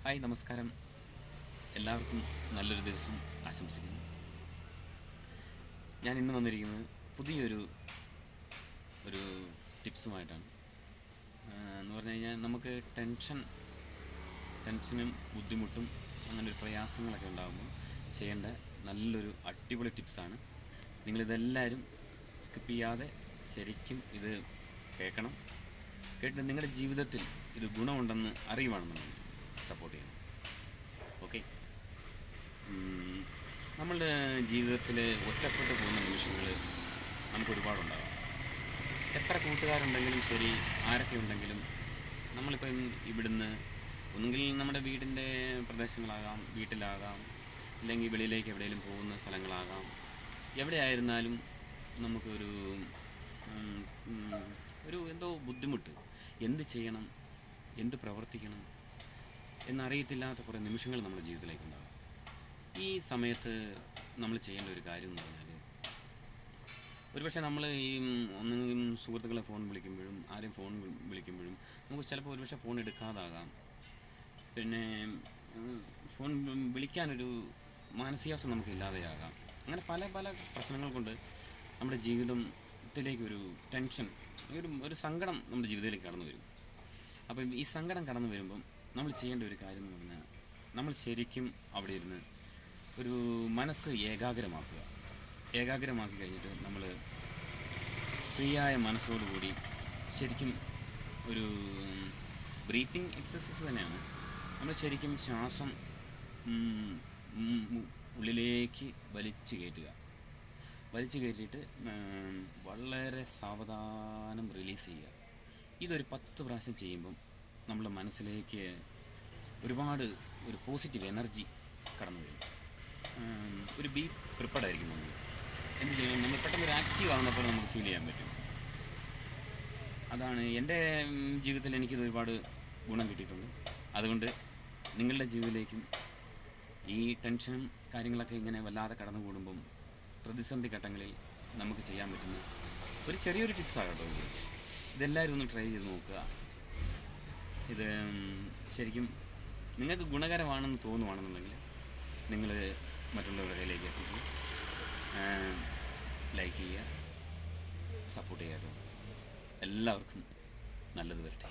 Hi നമസ്കാരം. എല്ലാവർക്കും നല്ലൊരു ദിവസം ആശംസിക്കുന്നു. ഞാൻ ഇന്ന് വന്നിരിക്കുന്നത് പുതിയൊരു ടിപ്സുമായിട്ടാണ്. എന്ന് പറഞ്ഞു കഴിഞ്ഞാൽ നമുക്ക് ടെൻഷനും ബുദ്ധിമുട്ടും അങ്ങനെ ഒരു പ്രയാസങ്ങളൊക്കെ ഉണ്ടാകുമ്പോൾ ചെയ്യേണ്ട നല്ലൊരു അടിപൊളി ടിപ്സാണ്. നിങ്ങളിതെല്ലാവരും സ്കിപ്പ് ചെയ്യാതെ ശരിക്കും ഇത് കേൾക്കണം. കേട്ടിട്ട് നിങ്ങളുടെ ജീവിതത്തിൽ ഇത് ഗുണമുണ്ടെന്ന് അറിയുവാണെന്നുണ്ടെങ്കിൽ സപ്പോർട്ട് ചെയ്യണം. ഓക്കെ. നമ്മളുടെ ജീവിതത്തിൽ ഒറ്റപ്പെട്ടു പോകുന്ന നിമിഷങ്ങൾ നമുക്ക് ഒരുപാടുണ്ടാകാം. എത്ര കൂട്ടുകാരുണ്ടെങ്കിലും ശരി, ആരൊക്കെ ഉണ്ടെങ്കിലും നമ്മളിപ്പം ഇവിടുന്ന് ഒന്നുകിൽ നമ്മുടെ വീടിൻ്റെ പ്രദേശങ്ങളാകാം, വീട്ടിലാകാം, അല്ലെങ്കിൽ വെളിയിലേക്ക് എവിടെയെങ്കിലും പോകുന്ന സ്ഥലങ്ങളാകാം. എവിടെയായിരുന്നാലും നമുക്കൊരു എന്തോ ബുദ്ധിമുട്ട്, എന്ത് ചെയ്യണം, എന്ത് പ്രവർത്തിക്കണം എന്നറിയത്തില്ലാത്ത കുറേ നിമിഷങ്ങൾ നമ്മുടെ ജീവിതത്തിലേക്കുണ്ടാകും. ഈ സമയത്ത് നമ്മൾ ചെയ്യേണ്ട ഒരു കാര്യം എന്ന് പറഞ്ഞാൽ, ഒരുപക്ഷെ നമ്മൾ ഒന്നെങ്കിലും സുഹൃത്തുക്കളെ ഫോൺ വിളിക്കുമ്പോഴും ആരെയും ഫോൺ വിളിക്കുമ്പോഴും നമുക്ക് ചിലപ്പോൾ ഒരുപക്ഷെ ഫോൺ എടുക്കാതാകാം. പിന്നെ ഫോൺ വിളിക്കാനൊരു മാനസികാവസ്ഥ നമുക്കില്ലാതെയാകാം. അങ്ങനെ പല പല പ്രശ്നങ്ങൾ കൊണ്ട് നമ്മുടെ ജീവിതത്തിലേക്കൊരു ടെൻഷൻ, ഒരു സങ്കടം നമ്മുടെ ജീവിതത്തിലേക്ക് കടന്നു വരും. അപ്പം ഈ സങ്കടം കടന്നു വരുമ്പം നമ്മൾ ചെയ്യേണ്ട ഒരു കാര്യം എന്ന് പറഞ്ഞാൽ, നമ്മൾ ശരിക്കും അവിടെ ഇരുന്ന് ഒരു മനസ്സ് ഏകാഗ്രമാക്കി കഴിഞ്ഞിട്ട് നമ്മൾ ഫ്രീയായ മനസ്സോടുകൂടി ശരിക്കും ഒരു ബ്രീത്തിങ് എക്സസൈസ് തന്നെയാണ്. നമ്മൾ ശരിക്കും ശ്വാസം ഉള്ളിലേക്ക് വലിച്ചു കയറ്റിയിട്ട് വളരെ സാവധാനം റിലീസ് ചെയ്യുക. ഇതൊരു 10 പ്രാവശ്യം ചെയ്യുമ്പം നമ്മുടെ മനസ്സിലേക്ക് ഒരു പോസിറ്റീവ് എനർജി കടന്നു വരും. ഒരു ബി പ്രിപ്പയർഡ് ആയിരിക്കും. നമ്മൾ എന്ത് ചെയ്യണം, നമ്മൾ പെട്ടെന്ന് ഒരു ആക്റ്റീവ് ആകുന്നപ്പോൾ നമുക്ക് ഫീൽ ചെയ്യാൻ പറ്റും. അതാണ് എൻ്റെ ജീവിതത്തിൽ എനിക്കിത് ഒരുപാട് ഗുണം കിട്ടിയിട്ടുണ്ട്. അതുകൊണ്ട് നിങ്ങളുടെ ജീവിതത്തിലേക്കും ഈ ടെൻഷനും കാര്യങ്ങളൊക്കെ ഇങ്ങനെ വല്ലാതെ കടന്നു കൂടുമ്പം പ്രതിസന്ധി ഘട്ടങ്ങളിൽ നമുക്ക് ചെയ്യാൻ പറ്റുന്ന ഒരു ചെറിയൊരു ടിപ്സാണ് കേട്ടോ ഇത്. ഇതെല്ലാവരും ഒന്ന് ട്രൈ ചെയ്ത് നോക്കുക. ഇത് ശരിക്കും നിങ്ങൾക്ക് ഗുണകരമാണെന്ന് തോന്നുവാണെന്നുണ്ടെങ്കിൽ നിങ്ങൾ മറ്റുള്ളവരുടെ കയ്യിലേക്ക് എത്തിക്കുക, ലൈക്ക് ചെയ്യുക, സപ്പോർട്ട് ചെയ്യുക. എല്ലാവർക്കും നല്ലത് വരട്ടെ.